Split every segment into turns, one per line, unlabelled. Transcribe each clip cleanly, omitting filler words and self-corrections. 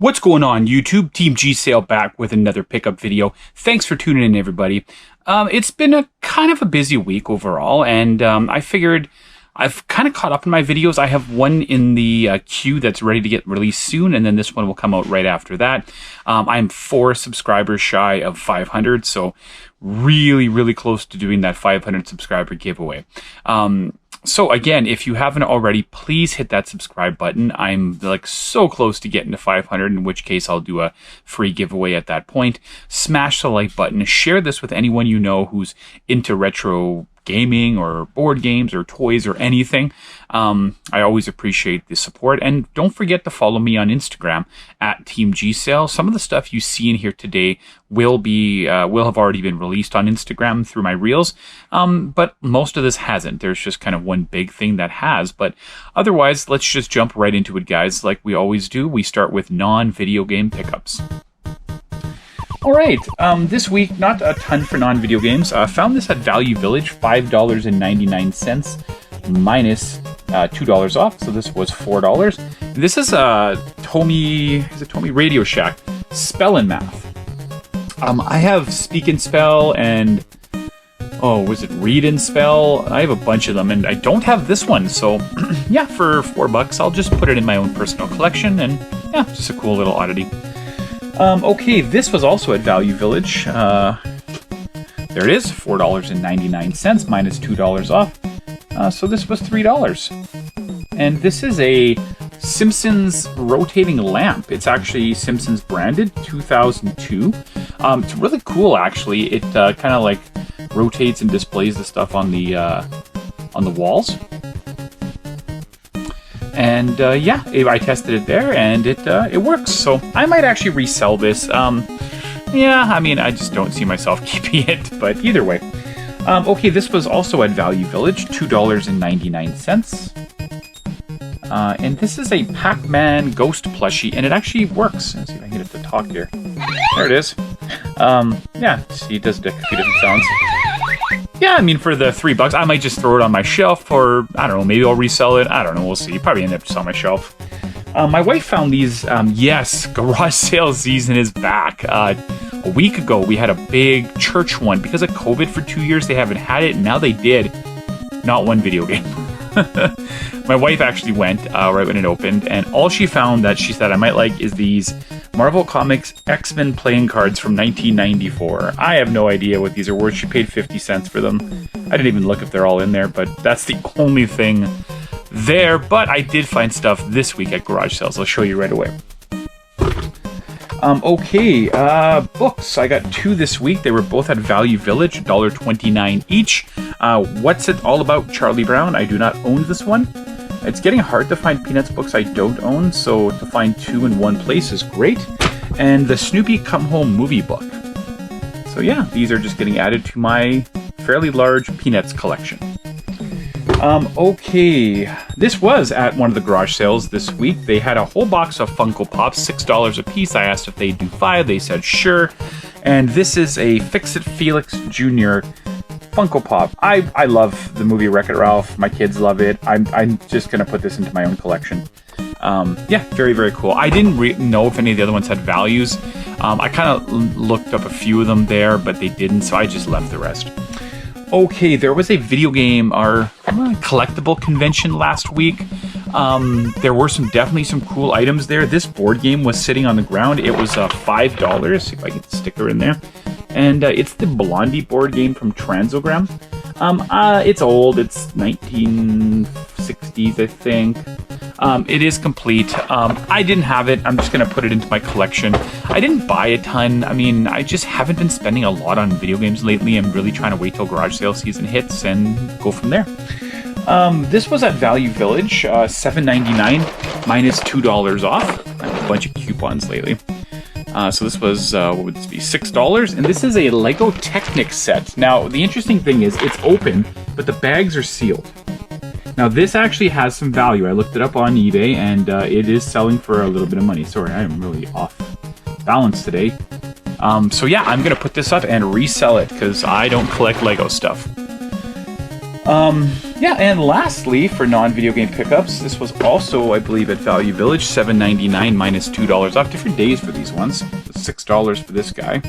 What's going on, YouTube? Team G Sale back with another pickup video. Thanks for tuning in, everybody. It's been a kind of a busy week overall, and I figured I've kind of caught up in my videos. I have one in the queue that's ready to get released soon, and then this one will come out right after that. I'm 4 subscribers shy of 500, so really close to doing that 500 subscriber giveaway. So again, if you haven't already, please hit that subscribe button. I'm like so close to getting to 500, in which case I'll do a free giveaway at that point. Smash the like button. Share this with anyone you know who's into retro gaming or board games or toys or anything. I always appreciate the support, and don't forget to follow me on Instagram at Team G Sale. Some of the stuff you see in here today will have already been released on Instagram through my reels, but most of this hasn't. There's just kind of one big thing that has, but otherwise, let's just jump right into it, guys. Like we always do, we start with non-video game pickups. All right, this week, not a ton for non-video games. Found this at Value Village, $5.99 minus $2 off, so this was $4. This is Tomy Radio Shack Spell and Math. I have Speak and Spell and was it Read and Spell? I have a bunch of them, and I don't have this one, so yeah, for $4, I'll just put it in my own personal collection, and yeah, just a cool little oddity. Okay, this was also at Value Village. There it is, $4.99 minus $2 off. So this was $3. And this is a Simpsons rotating lamp. It's actually Simpsons branded, 2002. It's really cool, actually. It kind of like rotates and displays the stuff on the walls. And yeah, I tested it there, and it works. So I might actually resell this. Yeah, I mean, I just don't see myself keeping it, but either way. Okay, this was also at Value Village, $2.99. And this is a Pac-Man Ghost plushie, and it actually works. Let's see if I can get it to talk here. There it is. Yeah, see, it does a few different sounds. Yeah, I mean, for the $3, I might just throw it on my shelf, or I don't know, maybe I'll resell it. I don't know, we'll see. Probably end up just on my shelf. My wife found these. Yes, garage sale season is back. A week ago, we had a big church one. Because of COVID for 2 years, they haven't had it. Now they did. Not one video game. My wife actually went right when it opened, and all she found that she said I might like is these Marvel Comics X-Men playing cards from 1994. I have no idea what these are worth. She paid 50 cents for them. I didn't even look if they're all in there, but that's the only thing there. But I did find stuff this week at garage sales. I'll show you right away. Okay, books. I got 2 this week. They were both at Value Village, $1.29 each. What's It All About, Charlie Brown? I do not own this one. It's getting hard to find Peanuts books I don't own, so to find 2 in one place is great. And the Snoopy Come Home movie book. So yeah, these are just getting added to my fairly large Peanuts collection. Okay, this was at one of the garage sales this week. They had a whole box of Funko Pops, $6 a piece. I asked if they'd do 5. They said sure. And this is a Fix-It Felix Jr. Funko Pop. I love the movie Wreck-It Ralph. My kids love it. I'm just going to put this into my own collection. Yeah, very cool. I didn't know if any of the other ones had values. I kind of looked up a few of them there, but they didn't, so I just left the rest. Okay, there was a video game or collectible convention last week. There were definitely some cool items there. This board game was sitting on the ground. It was $5. See if I get the sticker in there. And it's the Blondie board game from Transogram. It's old. It's 1960s, I think. It is complete. I didn't have it. I'm just going to put it into my collection. I didn't buy a ton. I mean, I just haven't been spending a lot on video games lately. I'm really trying to wait till garage sale season hits and go from there. This was at Value Village, $7.99 minus $2 off. I have a bunch of coupons lately. So this was, what would this be, $6? And this is a Lego Technic set. Now, the interesting thing is it's open, but the bags are sealed. Now, this actually has some value. I looked it up on eBay, and it is selling for a little bit of money. Sorry, I am really off balance today. So yeah, I'm going to put this up and resell it, because I don't collect Lego stuff. Yeah, and lastly, for non-video game pickups, this was also, I believe, at Value Village, $7.99 minus $2 off. Different days for these ones. $6 for this guy.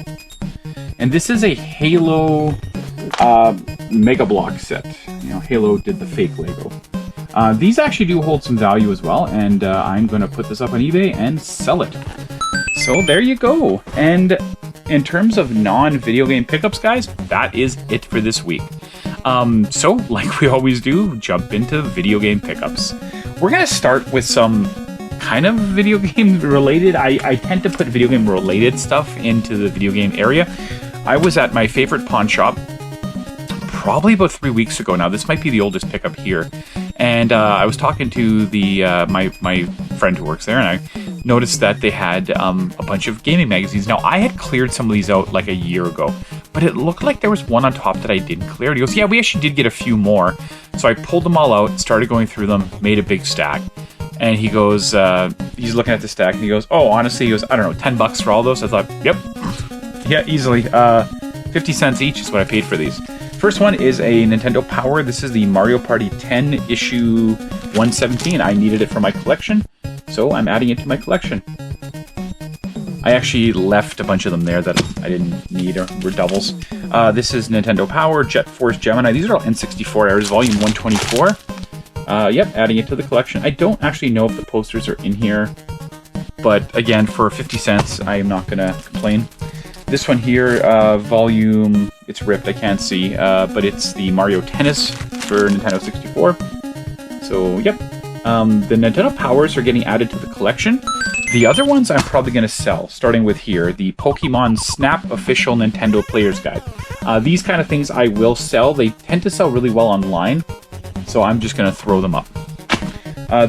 And this is a Halo Mega Block set. You know, Halo did the fake Lego. These actually do hold some value as well, and I'm going to put this up on eBay and sell it. So there you go. And in terms of non-video game pickups, guys, that is it for this week. So, like we always do, jump into video game pickups. We're going to start with some kind of video game related. I tend to put video game related stuff into the video game area. I was at my favorite pawn shop probably about 3 weeks ago now. This might be the oldest pickup here. And I was talking to the my friend who works there, and I noticed that they had a bunch of gaming magazines. Now, I had cleared some of these out like a year ago, but it looked like there was one on top that I didn't clear. And he goes, yeah, we actually did get a few more. So I pulled them all out, started going through them, made a big stack. And he goes, he's looking at the stack, and he goes, oh, honestly, he goes, I don't know, $10 for all those? I thought, yep, yeah, easily. 50 cents each is what I paid for these. First one is a Nintendo Power. This is the Mario Party 10 issue 117. I needed it for my collection, so I'm adding it to my collection. I actually left a bunch of them there that I didn't need or were doubles. This is Nintendo Power, Jet Force Gemini. These are all N64 errors, volume 124. Yep, adding it to the collection. I don't actually know if the posters are in here, but again, for 50 cents, I am not going to complain. This one here, volume, it's ripped, I can't see, but it's the Mario Tennis for Nintendo 64. So, yep. The Nintendo Powers are getting added to the collection. The other ones I'm probably going to sell, starting with here, the Pokemon Snap Official Nintendo Player's Guide. These kind of things I will sell. They tend to sell really well online, so I'm just going to throw them up.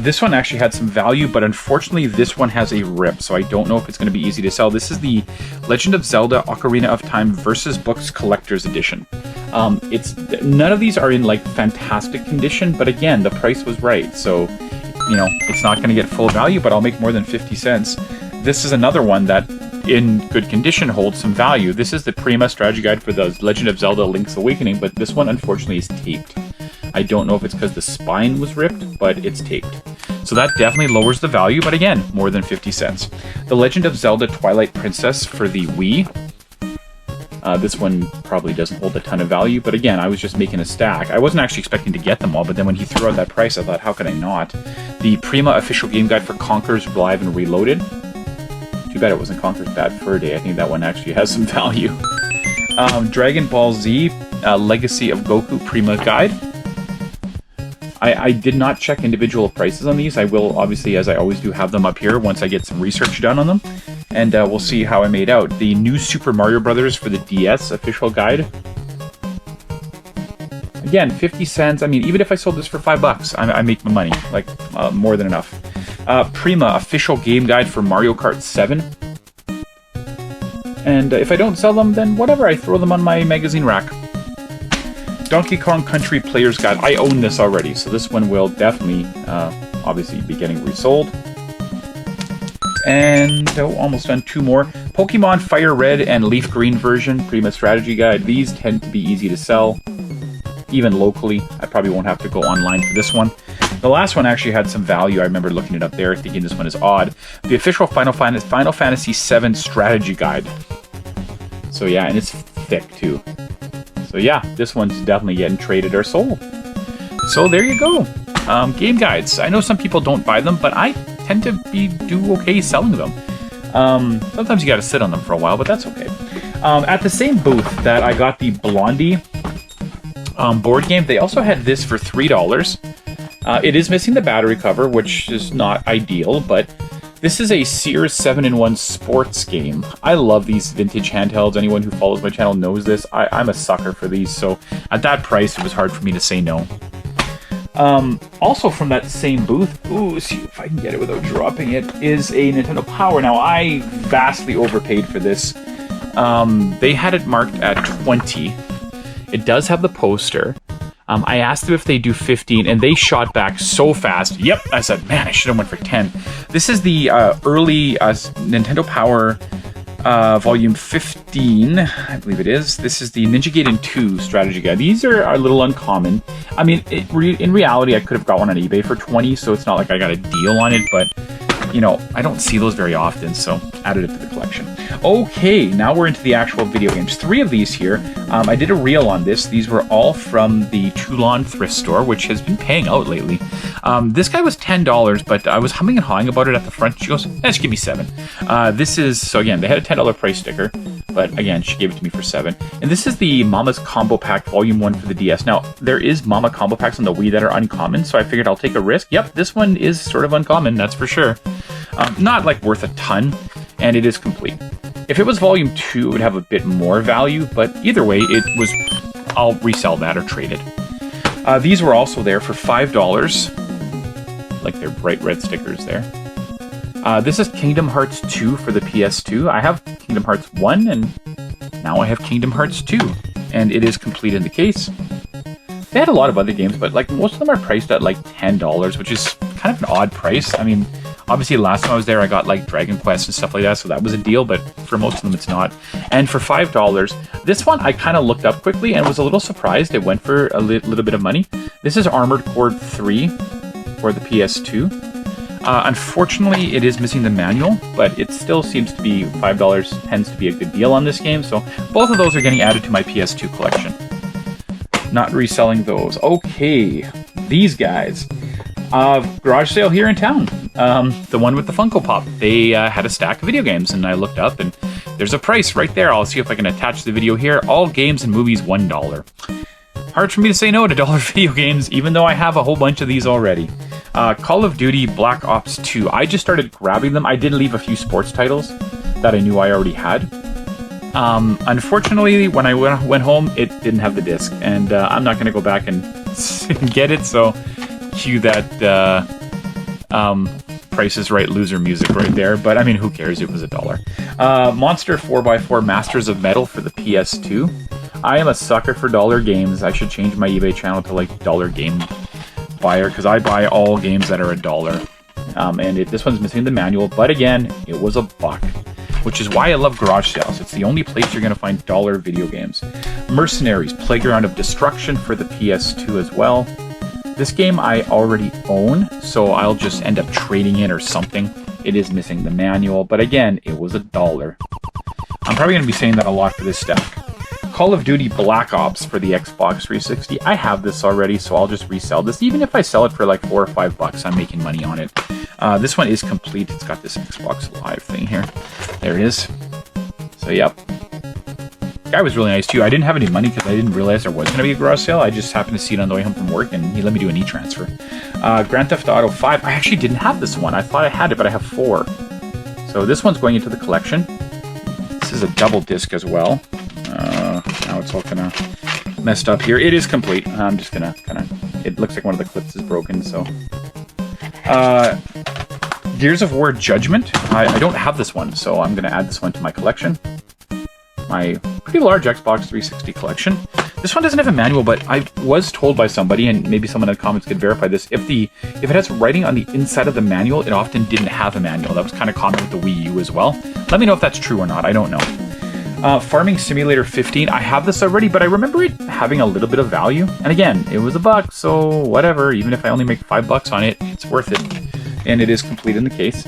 This one actually had some value, but unfortunately this one has a rip, so I don't know if it's going to be easy to sell. This is the Legend of Zelda Ocarina of Time Versus Books Collector's Edition. None of these are in like fantastic condition, but again, the price was right, so you know, it's not going to get full value, but I'll make more than 50 cents. This is another one that, in good condition, holds some value. This is the Prima Strategy Guide for the Legend of Zelda Link's Awakening, but this one, unfortunately, is taped. I don't know if it's because the spine was ripped, but it's taped. So that definitely lowers the value, but again, more than 50 cents. The Legend of Zelda Twilight Princess for the Wii. This one probably doesn't hold a ton of value, but again, I was just making a stack. I wasn't actually expecting to get them all, but then when he threw out that price, I thought, how could I not? The Prima Official Game Guide for Conker's Live and Reloaded. Too bad it wasn't Conker's Bad Fur Day. I think that one actually has some value. Dragon Ball Z Legacy of Goku Prima Guide. I did not check individual prices on these. I will, obviously, as I always do, have them up here once I get some research done on them. And we'll see how I made out. The New Super Mario Brothers for the DS official guide. Again, 50 cents. I mean, even if I sold this for $5, I make my money. Like, more than enough. Prima official game guide for Mario Kart 7. And if I don't sell them, then whatever. I throw them on my magazine rack. Donkey Kong Country Player's Guide. I own this already, so this one will definitely, obviously, be getting resold. And, oh, almost done. Two more. Pokemon Fire Red and Leaf Green version, Prima Strategy Guide. These tend to be easy to sell, even locally. I probably won't have to go online for this one. The last one actually had some value. I remember looking it up there, thinking this one is odd. The official Final Fantasy VII Strategy Guide. So yeah, and it's thick too. So yeah, this one's definitely getting traded or sold. So there you go. Game guides. I know some people don't buy them, but I tend to do okay selling them. Sometimes you got to sit on them for a while, but that's okay. At the same booth that I got the Blondie board game, they also had this for $3. It is missing the battery cover, which is not ideal, but this is a Sears 7-in-1 sports game. I love these vintage handhelds. Anyone who follows my channel knows this. I'm a sucker for these, so at that price, it was hard for me to say no. Also from that same booth, ooh, see if I can get it without dropping it, is a Nintendo Power. Now, I vastly overpaid for this. They had it marked at 20. It does have the poster. I asked them if they do 15, and they shot back so fast. Yep, I said, man, I should have went for 10. This is the early Nintendo Power Volume 15, I believe it is. This is the Ninja Gaiden 2 strategy guide. These are a little uncommon. I mean, in reality, I could have got one on eBay for 20, so it's not like I got a deal on it, but, you know, I don't see those very often, so added it to the collection. Okay, now we're into the actual video games. 3 of these here. I did a reel on this. These were all from the Toulon thrift store, which has been paying out lately. This guy was $10, but I was humming and hawing about it at the front. She goes, just give me 7. This is, so again, they had a $10 price sticker, but again, she gave it to me for 7. And this is the Mama's Combo Pack Volume 1 for the DS. Now, there is Mama Combo Packs on the Wii that are uncommon, so I figured I'll take a risk. Yep, this one is sort of uncommon, that's for sure. Not like worth a ton, and it is complete. If it was Volume 2, it would have a bit more value, but either way, I'll resell that or trade it. These were also there for $5, like their bright red stickers there. This is Kingdom Hearts 2 for the PS2. I have Kingdom Hearts 1, and now I have Kingdom Hearts 2, and it is complete in the case. They had a lot of other games, but like most of them are priced at like $10, which is kind of an odd price. I mean, obviously last time I was there, I got like Dragon Quest and stuff like that, so that was a deal, but for most of them, it's not. And for $5, this one I kind of looked up quickly and was a little surprised. It went for a little bit of money. This is Armored Core 3 for the PS2. Unfortunately, it is missing the manual, but it still seems to be $5 tends to be a good deal on this game, so both of those are getting added to my PS2 collection. Not reselling those. Okay, these guys. Garage sale here in town. The one with the Funko Pop. They had a stack of video games, and I looked up, and there's a price right there. I'll see if I can attach the video here. All games and movies, $1. Hard for me to say no to dollar video games, even though I have a whole bunch of these already. Call of Duty Black Ops 2. I just started grabbing them. I did leave a few sports titles that I knew I already had. Unfortunately, when I went home, it didn't have the disc, and I'm not going to go back and get it, so cue that Price is Right loser music right there, but I mean, who cares? It was $1. Monster 4x4 Masters of Metal for the PS2. I am a sucker for dollar games. I should change my eBay channel to like dollar game buyer, because I buy all games that are $1. And this one's missing the manual, but again, it was $1, which is why I love garage sales. It's the only place you're going to find dollar video games. Mercenaries Playground of Destruction for the PS2 as well. This game I already own, so I'll just end up trading it or something. It is missing the manual, but again, it was $1. I'm probably going to be saying that a lot for this stack. Call of Duty Black Ops for the Xbox 360. I have this already, so I'll just resell this. Even if I sell it for like $4 or $5, I'm making money on it. This one is complete. It's got this Xbox Live thing here. There it is. So, yep. Guy was really nice too. I didn't have any money because I didn't realize there was going to be a garage sale. I just happened to see it on the way home from work, and he let me do an e-transfer. Grand Theft Auto 5. I actually didn't have this one. I thought I had it, but I have 4. So this one's going into the collection. This is a double disc as well. Now it's all kind of messed up here. It is complete. I'm just going to kind of... It looks like one of the clips is broken, so... Gears of War Judgment. I don't have this one, so I'm going to add this one to my collection. My pretty large Xbox 360 collection. This one doesn't have a manual, but I was told by somebody, and maybe someone in the comments could verify this, if it has writing on the inside of the manual, it often didn't have a manual. That was kind of common with the Wii U as well. Let me know if that's true or not. I don't know. Farming Simulator 15. I have this already, but I remember it having a little bit of value. And again, it was $1, so whatever. Even if I only make $5 on it, it's worth it. And it is complete in the case.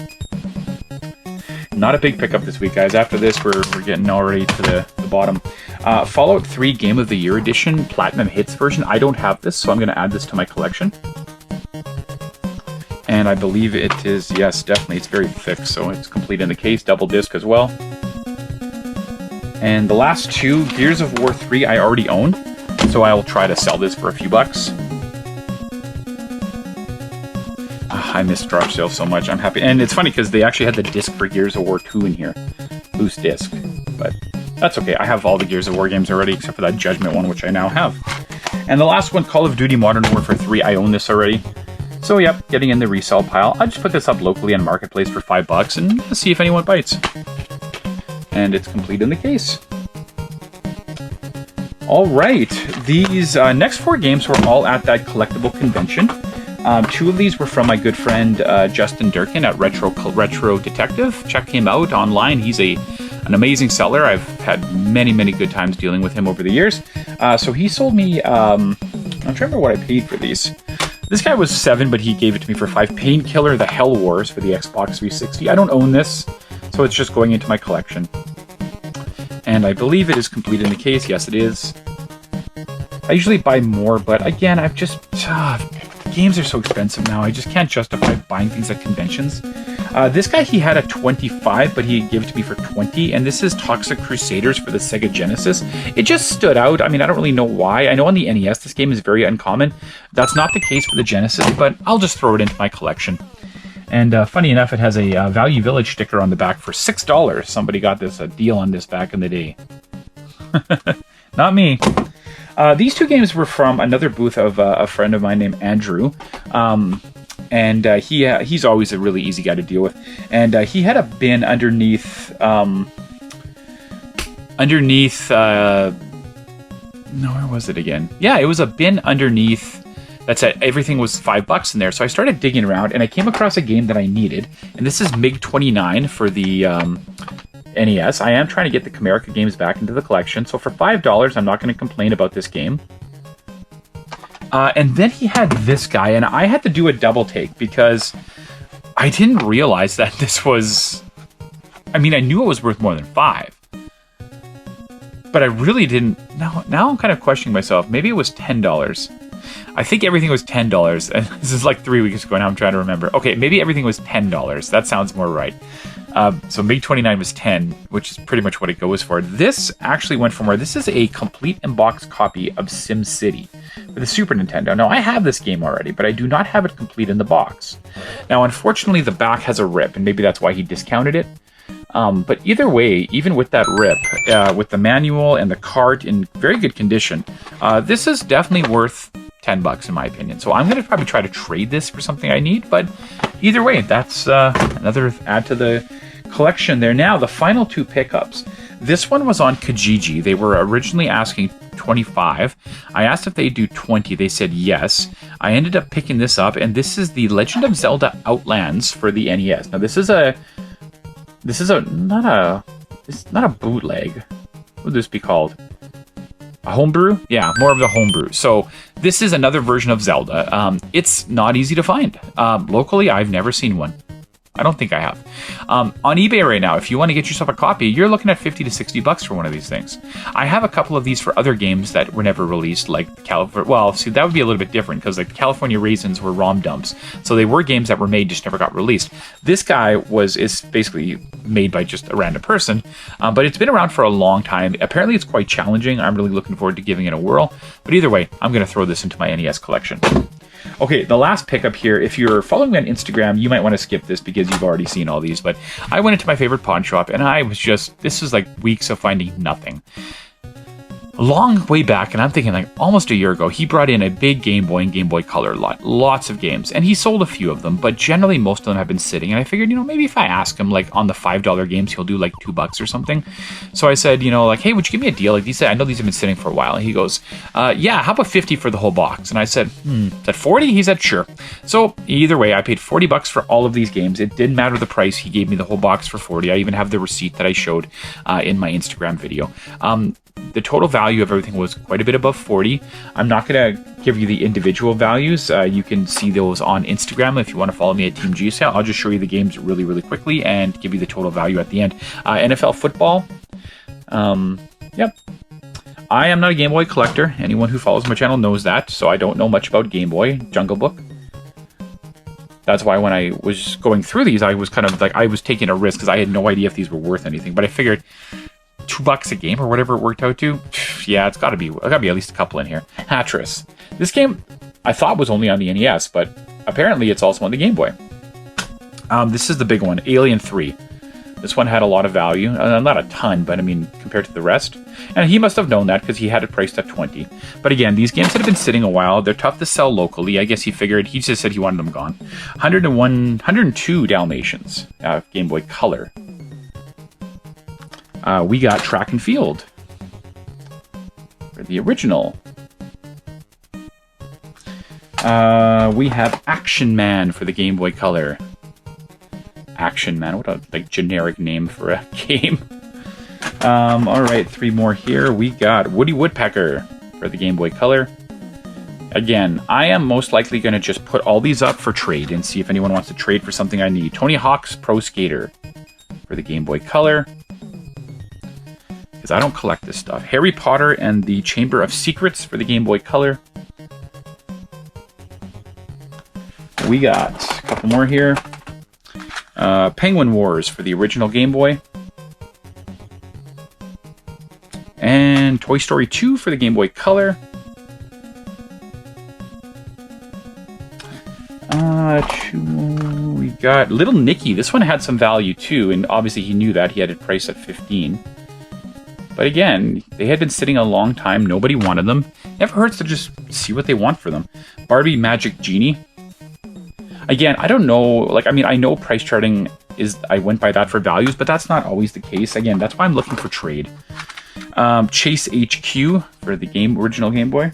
Not a big pickup this week, guys. After this, we're getting already to the bottom. Fallout 3 Game of the Year Edition Platinum Hits version. I don't have this, so I'm going to add this to my collection. And I believe it is, yes, definitely. It's very thick, so it's complete in the case. Double disc as well. And the last 2, Gears of War 3, I already own. So I'll try to sell this for a few bucks. I missed garage sales so much. I'm happy. And it's funny because they actually had the disc for Gears of War 2 in here. Loose disc. But that's okay. I have all the Gears of War games already except for that Judgment one, which I now have. And the last one, Call of Duty Modern Warfare 3. I own this already. So, yep, getting in the resale pile. I just put this up locally on Marketplace for $5 and see if anyone bites. And it's complete in the case. All right. These next 4 games were all at that collectible convention. 2 of these were from my good friend Justin Durkin at Retro Detective. Check him out online. He's a an amazing seller. I've had many, many good times dealing with him over the years. So he sold me, I'm trying to remember what I paid for these. This guy was $7, but he gave it to me for $5. Painkiller, The Hell Wars for the Xbox 360. I don't own this, so it's just going into my collection. And I believe it is complete in the case. Yes, it is. I usually buy more, but again, I've just... games are so expensive now. I just can't justify buying things at conventions. This guy, he had a 25, but he gave it to me for 20, and this is Toxic Crusaders for the Sega Genesis. It just stood out. I mean, I don't really know why. I know on the NES this game is very uncommon. That's not the case for the Genesis, but I'll just throw it into my collection. And funny enough, it has a Value Village sticker on the back for $6. Somebody got this a deal on this back in the day. Not me. These two games were from another booth of a friend of mine named Andrew. And he's always a really easy guy to deal with. And he had a bin underneath... no, where was it again? Yeah, it was a bin underneath... That said, everything was $5 in there. So I started digging around, and I came across a game that I needed. And this is MiG-29 for the NES. I am trying to get the Camerica games back into the collection. So for $5, I'm not going to complain about this game. And then he had this guy, and I had to do a double take because I didn't realize that this was... I mean, I knew it was worth more than $5. But I really didn't... Now I'm kind of questioning myself. Maybe it was $10. I think everything was $10. And this is like 3 weeks ago now. I'm trying to remember. Okay, maybe everything was $10. That sounds more right. So MiG-29 was 10, which is pretty much what it goes for. This actually went from where this is a complete in-box copy of SimCity for the Super Nintendo. Now, I have this game already, but I do not have it complete in the box. Now, unfortunately, the back has a rip, and maybe that's why he discounted it. But either way, even with that rip, with the manual and the cart in very good condition, this is definitely worth $10 in my opinion. So I'm going to probably try to trade this for something I need, but either way, that's another add to the collection there. Now, the final two pickups. This one was on Kijiji. They were originally asking $25. I asked if they'd do $20. They said yes. I ended up picking this up, and this is the Legend of Zelda Outlands for the NES. Now, this is not a bootleg. What would this be called? A homebrew? Yeah, more of the homebrew. So this is another version of Zelda. It's not easy to find. Locally, I've never seen one. I don't think I have. On eBay right now, if you want to get yourself a copy, you're looking at $50 to $60 for one of these things. I have a couple of these for other games that were never released, like California. Well, see, that would be a little bit different because like California Raisins were ROM dumps, so they were games that were made just never got released. This guy is basically made by just a random person, but it's been around for a long time. Apparently, it's quite challenging. I'm really looking forward to giving it a whirl. But either way, I'm going to throw this into my NES collection. Okay, the last pickup here, if you're following me on Instagram, you might want to skip this because you've already seen all these, but I went into my favorite pawn shop and this was like weeks of finding nothing. A long way back, and I'm thinking like almost a year ago, he brought in a big Game Boy and Game Boy Color lot, lots of games, and he sold a few of them, but generally most of them have been sitting, and I figured, maybe if I ask him like on the $5 games, he'll do like $2 or something. So I said, like, hey, would you give me a deal? Like these, I know these have been sitting for a while. And he goes, yeah, how about 50 for the whole box? And I said, is that 40? He said, sure. So either way, I paid $40 for all of these games. It didn't matter the price. He gave me the whole box for 40. I even have the receipt that I showed in my Instagram video. The total value of everything was quite a bit above 40. I'm not going to give you the individual values. You can see those on Instagram if you want to follow me at Team G Sale. I'll just show you the games really, really quickly and give you the total value at the end. NFL football. Yep. I am not a Game Boy collector. Anyone who follows my channel knows that, so I don't know much about Game Boy. Jungle Book. That's why when I was going through these, I was kind of like, I was taking a risk because I had no idea if these were worth anything. But I figured $2 a game or whatever it worked out to. Yeah, it's got to be at least a couple in here. Hatris. This game I thought was only on the NES, but apparently it's also on the Game Boy. This is the big one, Alien 3. This one had a lot of value. Not a ton, but I mean, compared to the rest. And he must have known that because he had it priced at 20. But again, these games have been sitting a while. They're tough to sell locally. I guess he just said he wanted them gone. 102 Dalmatians, Game Boy Color. We got Track and Field for the original. We have Action Man for the Game Boy Color. Action Man, what a generic name for a game. All right, 3 more here. We got Woody Woodpecker for the Game Boy Color. Again, I am most likely going to just put all these up for trade and see if anyone wants to trade for something I need. Tony Hawk's Pro Skater for the Game Boy Color, because I don't collect this stuff. Harry Potter and the Chamber of Secrets for the Game Boy Color. We got a couple more here. Penguin Wars for the original Game Boy. And Toy Story 2 for the Game Boy Color. We got Little Nicky. This one had some value too, and obviously he knew that. He had it priced at 15. But again, they had been sitting a long time. Nobody wanted them. Never hurts to just see what they want for them. Barbie Magic Genie. Again, I don't know. Like, I mean, I know price charting is, I went by that for values, but that's not always the case. Again, that's why I'm looking for trade. Chase HQ for the original Game Boy.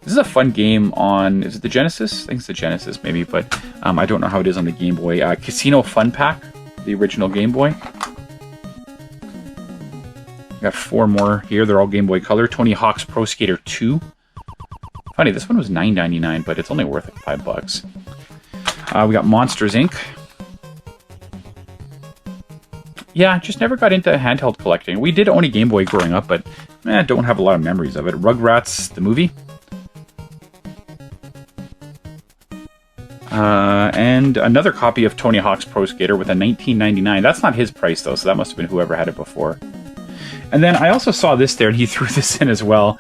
This is a fun game on, is it the Genesis? I think it's the Genesis maybe, but I don't know how it is on the Game Boy. Casino Fun Pack, the original Game Boy. Got 4 more here. They're all Game Boy Color. Tony Hawk's Pro Skater 2. Funny, this one was $9.99, but it's only worth like $5. We got Monsters, Inc. Yeah, just never got into handheld collecting. We did own a Game Boy growing up, but don't have a lot of memories of it. Rugrats, the movie. And another copy of Tony Hawk's Pro Skater with a $19.99. That's not his price, though, so that must have been whoever had it before. And then I also saw this there, and he threw this in as well,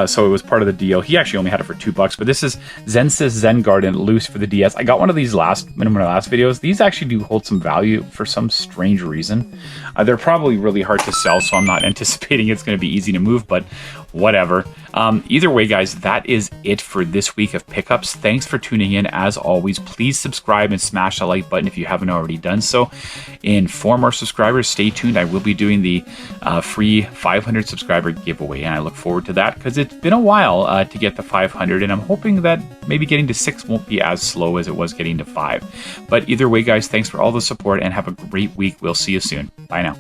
so it was part of the deal. He actually only had it for $2, but this is Zensis Zen Garden loose for the DS. I got one of these in one of my last videos. These actually do hold some value for some strange reason. They're probably really hard to sell, so I'm not anticipating it's going to be easy to move, but whatever. Either way, guys, that is it for this week of pickups. Thanks for tuning in. As always, please subscribe and smash the like button if you haven't already done so. And for more subscribers, stay tuned. I will be doing the free 500 subscriber giveaway, and I look forward to that because it's been a while to get to 500, and I'm hoping that maybe getting to 6 won't be as slow as it was getting to 5. But either way, guys, thanks for all the support and have a great week. We'll see you soon. Bye now.